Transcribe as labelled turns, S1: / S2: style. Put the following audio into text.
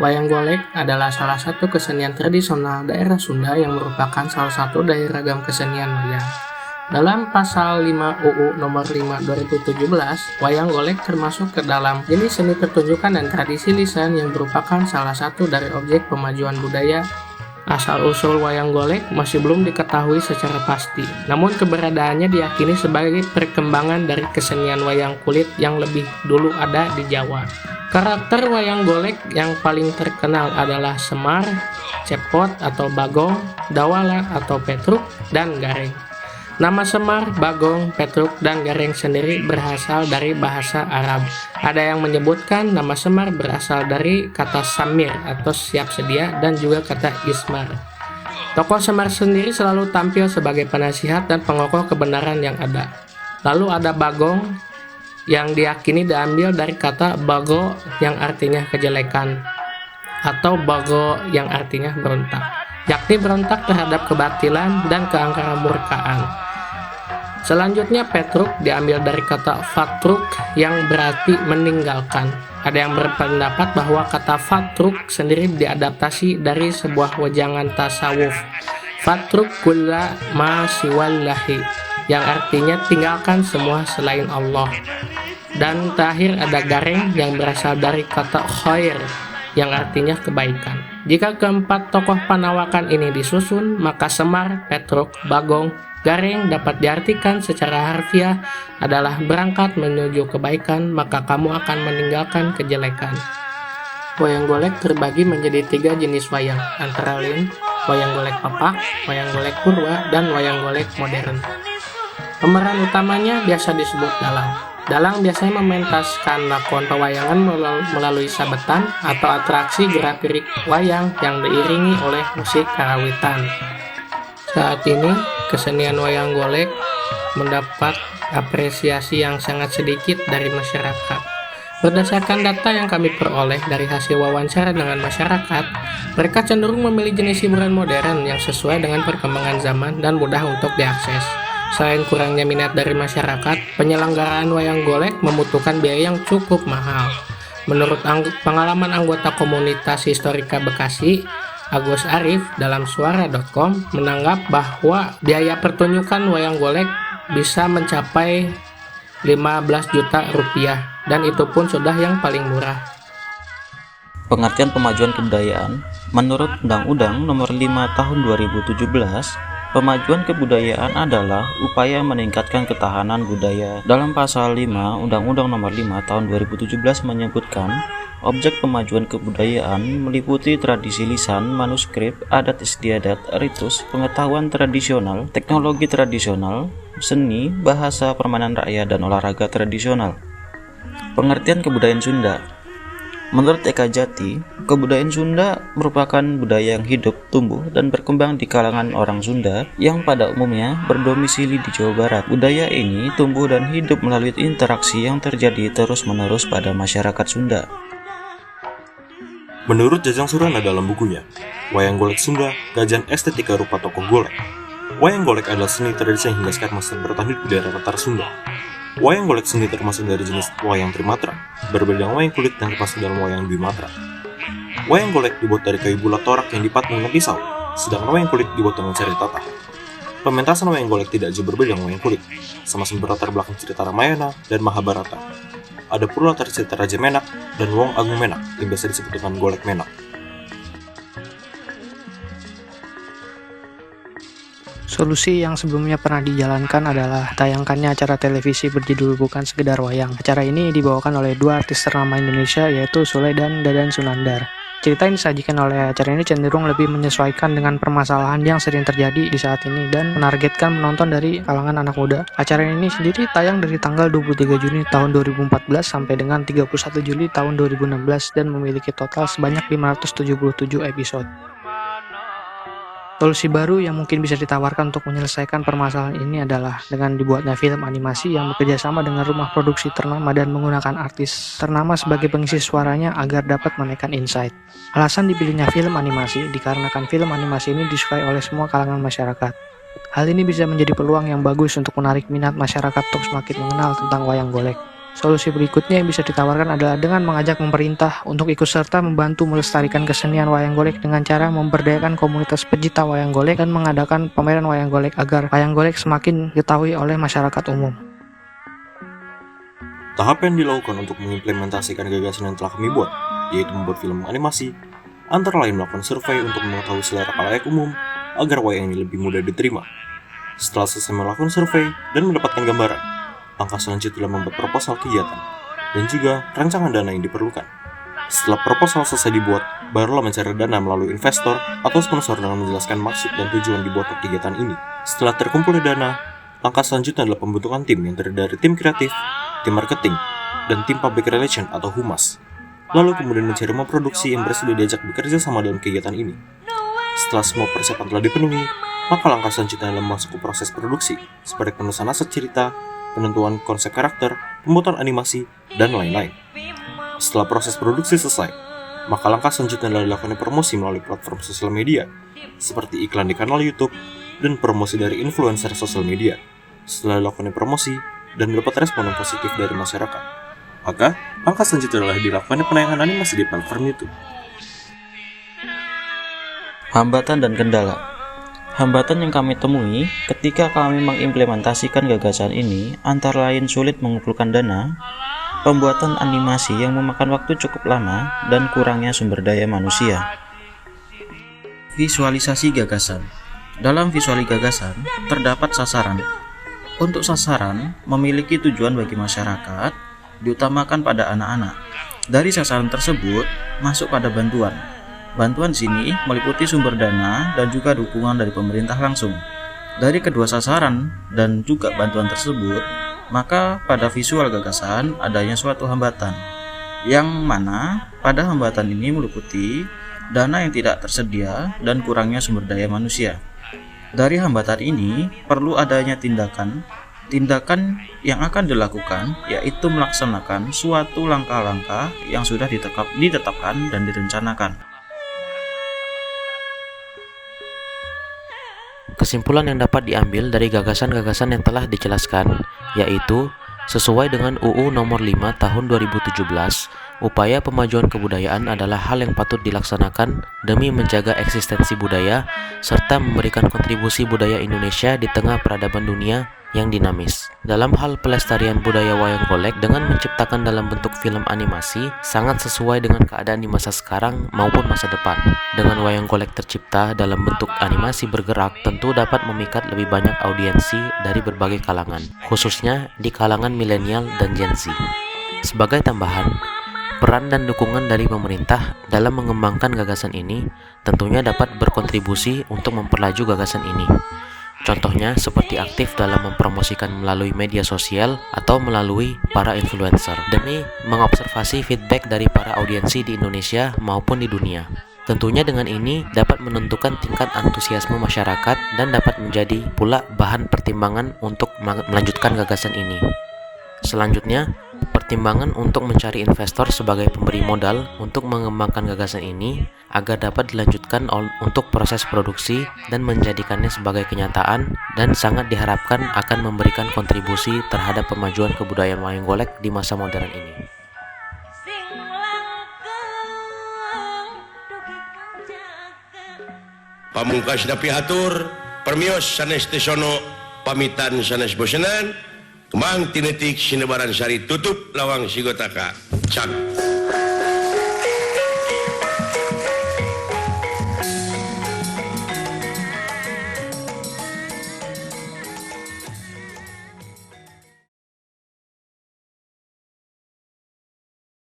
S1: Wayang golek adalah salah satu kesenian tradisional daerah Sunda yang merupakan salah satu dari ragam kesenian wayang. Dalam pasal 5 UU nomor 5 2017, wayang golek termasuk ke dalam jenis seni pertunjukan dan tradisi lisan yang merupakan salah satu dari objek pemajuan budaya. Asal-usul wayang golek masih belum diketahui secara pasti, namun keberadaannya diyakini sebagai perkembangan dari kesenian wayang kulit yang lebih dulu ada di Jawa. Karakter wayang golek yang paling terkenal adalah Semar, Cepot atau Bagong, Dawala atau Petruk, dan Gareng. Nama Semar, Bagong, Petruk, dan Gareng sendiri berasal dari bahasa Arab. Ada yang menyebutkan nama Semar berasal dari kata Samir atau siap sedia dan juga kata Ismar. Tokoh Semar sendiri selalu tampil sebagai penasihat dan pengokoh kebenaran yang ada. Lalu ada Bagong yang diyakini diambil dari kata bago yang artinya kejelekan atau bago yang artinya berontak, yakni berontak terhadap kebatilan dan keangkaran murkaan. Selanjutnya Petruk diambil dari kata fatruk yang berarti meninggalkan. Ada yang berpendapat bahwa kata fatruk sendiri diadaptasi dari sebuah wejangan tasawuf, fatruk kulla ma siwallahi, yang artinya tinggalkan semua selain Allah. Dan terakhir ada Gareng yang berasal dari kata khair yang artinya kebaikan. Jika keempat tokoh panawakan ini disusun, maka Semar, Petruk, Bagong, Gareng dapat diartikan secara harfiah adalah berangkat menuju kebaikan, maka kamu akan meninggalkan kejelekan. Wayang golek terbagi menjadi 3 jenis wayang, antara lain wayang golek papak, wayang golek purwa, dan wayang golek modern. Pemeran utamanya biasa disebut dalang. Dalang biasanya mementaskan lakon pewayangan melalui sabetan atau atraksi gerak-gerik wayang yang diiringi oleh musik karawitan. Saat ini, kesenian wayang golek mendapat apresiasi yang sangat sedikit dari masyarakat. Berdasarkan data yang kami peroleh dari hasil wawancara dengan masyarakat, mereka cenderung memilih jenis hiburan modern yang sesuai dengan perkembangan zaman dan mudah untuk diakses. Selain kurangnya minat dari masyarakat, penyelenggaraan wayang golek membutuhkan biaya yang cukup mahal. Menurut pengalaman anggota komunitas Historika Bekasi, Agus Arif dalam suara.com menanggap bahwa biaya pertunjukan wayang golek bisa mencapai 15 juta rupiah, dan itu pun sudah yang paling murah.
S2: Pengertian pemajuan kebudayaan menurut Undang-Undang Nomor 5 Tahun 2017, pemajuan kebudayaan adalah upaya meningkatkan ketahanan budaya. Dalam pasal 5 Undang-Undang Nomor 5 Tahun 2017 menyebutkan, objek pemajuan kebudayaan meliputi tradisi lisan, manuskrip, adat istiadat, ritus, pengetahuan tradisional, teknologi tradisional, seni, bahasa, permainan rakyat, dan olahraga tradisional. Pengertian kebudayaan Sunda. Menurut Eka Jati, kebudayaan Sunda merupakan budaya yang hidup, tumbuh, dan berkembang di kalangan orang Sunda yang pada umumnya berdomisili di Jawa Barat. Budaya ini tumbuh dan hidup melalui interaksi yang terjadi terus-menerus pada masyarakat Sunda.
S3: Menurut Jajang Surana dalam bukunya, Wayang Golek Sunda, Kajian Estetika Rupa Tokoh Golek. Wayang golek adalah seni tradisi yang hingga sekarang masih bertahan hidup di daerah Tatar Sunda. Wayang golek seni termasuk dari jenis wayang Trimatra, berbeda dengan wayang kulit yang termasuk dalam wayang Bimatra. Wayang golek dibuat dari kayu bulat torak yang dipatung dengan pisau, sedangkan wayang kulit dibuat dengan seri tatah. Pementasan wayang golek tidak jauh berbeda dengan wayang kulit, sama-sama berlatar belakang cerita Ramayana dan Mahabharata. Ada pula latar cerita Raja Menak dan Wong Agung Menak yang biasa disebut dengan golek Menak.
S4: Solusi yang sebelumnya pernah dijalankan adalah tayangkannya acara televisi berjudul Bukan Sekedar Wayang. Acara ini dibawakan oleh 2 artis ternama Indonesia, yaitu Sule dan Dadan Sunandar. Cerita yang disajikan oleh acara ini cenderung lebih menyesuaikan dengan permasalahan yang sering terjadi di saat ini dan menargetkan penonton dari kalangan anak muda. Acara ini sendiri tayang dari tanggal 23 Juni tahun 2014 sampai dengan 31 Juli tahun 2016 dan memiliki total sebanyak 577 episode. Solusi baru yang mungkin bisa ditawarkan untuk menyelesaikan permasalahan ini adalah dengan dibuatnya film animasi yang bekerja sama dengan rumah produksi ternama dan menggunakan artis ternama sebagai pengisi suaranya agar dapat menaikkan insight. Alasan dipilihnya film animasi dikarenakan film animasi ini disukai oleh semua kalangan masyarakat. Hal ini bisa menjadi peluang yang bagus untuk menarik minat masyarakat untuk semakin mengenal tentang wayang golek. Solusi berikutnya yang bisa ditawarkan adalah dengan mengajak pemerintah untuk ikut serta membantu melestarikan kesenian wayang golek dengan cara memberdayakan komunitas pecinta wayang golek dan mengadakan pameran wayang golek agar wayang golek semakin diketahui oleh masyarakat umum.
S3: Tahap yang dilakukan untuk mengimplementasikan gagasan yang telah kami buat, yaitu membuat film animasi, antara lain melakukan survei untuk mengetahui selera khalayak umum agar wayang ini lebih mudah diterima. Setelah selesai melakukan survei dan mendapatkan gambaran, langkah selanjutnya adalah membuat proposal kegiatan dan juga rancangan dana yang diperlukan. Setelah proposal selesai dibuat, barulah mencari dana melalui investor atau sponsor dengan menjelaskan maksud dan tujuan dibuatnya kegiatan ini. Setelah terkumpulnya dana, langkah selanjutnya adalah pembentukan tim yang terdiri dari tim kreatif, tim marketing, dan tim public relation atau humas. Lalu kemudian mencari rumah produksi yang bersedia diajak bekerja sama dalam kegiatan ini. Setelah semua persiapan telah dipenuhi, maka langkah selanjutnya adalah masuk ke proses produksi, seperti penulisan aset cerita, penentuan konsep karakter, pembuatan animasi, dan lain-lain. Setelah proses produksi selesai, maka langkah selanjutnya adalah dilakukan promosi melalui platform sosial media, seperti iklan di kanal YouTube, dan promosi dari influencer sosial media. Setelah dilakukan promosi, dan mendapat respon yang positif dari masyarakat, maka langkah selanjutnya adalah dilakukan penayangan animasi di platform YouTube.
S2: Hambatan dan kendala. Hambatan yang kami temui ketika kami mengimplementasikan gagasan ini antara lain sulit mengumpulkan dana, pembuatan animasi yang memakan waktu cukup lama, dan kurangnya sumber daya manusia. Visualisasi gagasan. Dalam visualisasi gagasan, terdapat sasaran. Untuk sasaran, memiliki tujuan bagi masyarakat, diutamakan pada anak-anak. Dari sasaran tersebut, masuk pada bantuan. Bantuan sini meliputi sumber dana dan juga dukungan dari pemerintah langsung. Dari kedua sasaran dan juga bantuan tersebut, maka pada visual gagasan adanya suatu hambatan, yang mana pada hambatan ini meliputi dana yang tidak tersedia dan kurangnya sumber daya manusia. Dari hambatan ini perlu adanya tindakan yang akan dilakukan, yaitu melaksanakan suatu langkah-langkah yang sudah ditetapkan dan direncanakan.
S5: Kesimpulan yang dapat diambil dari gagasan-gagasan yang telah dijelaskan, yaitu sesuai dengan UU Nomor 5 Tahun 2017, upaya pemajuan kebudayaan adalah hal yang patut dilaksanakan demi menjaga eksistensi budaya serta memberikan kontribusi budaya Indonesia di tengah peradaban dunia yang dinamis. Dalam hal pelestarian budaya wayang golek dengan menciptakan dalam bentuk film animasi sangat sesuai dengan keadaan di masa sekarang maupun masa depan. Dengan wayang golek tercipta dalam bentuk animasi bergerak tentu dapat memikat lebih banyak audiensi dari berbagai kalangan, khususnya di kalangan milenial dan Gen Z. Sebagai tambahan, peran dan dukungan dari pemerintah dalam mengembangkan gagasan ini tentunya dapat berkontribusi untuk memperlaju gagasan ini. Contohnya seperti aktif dalam mempromosikan melalui media sosial atau melalui para influencer demi mengobservasi feedback dari para audiensi di Indonesia maupun di dunia. Tentunya dengan ini dapat menentukan tingkat antusiasme masyarakat dan dapat menjadi pula bahan pertimbangan untuk melanjutkan gagasan ini. Selanjutnya, pertimbangan untuk mencari investor sebagai pemberi modal untuk mengembangkan gagasan ini agar dapat dilanjutkan untuk proses produksi dan menjadikannya sebagai kenyataan, dan sangat diharapkan akan memberikan kontribusi terhadap pemajuan kebudayaan wayang golek di masa modern ini.
S6: Pamungkasna pihatur, permios sanes tesono, pamitan sanes bosenan, kemang tinetik sinebaran sari tutup lawang sigotaka. Cak.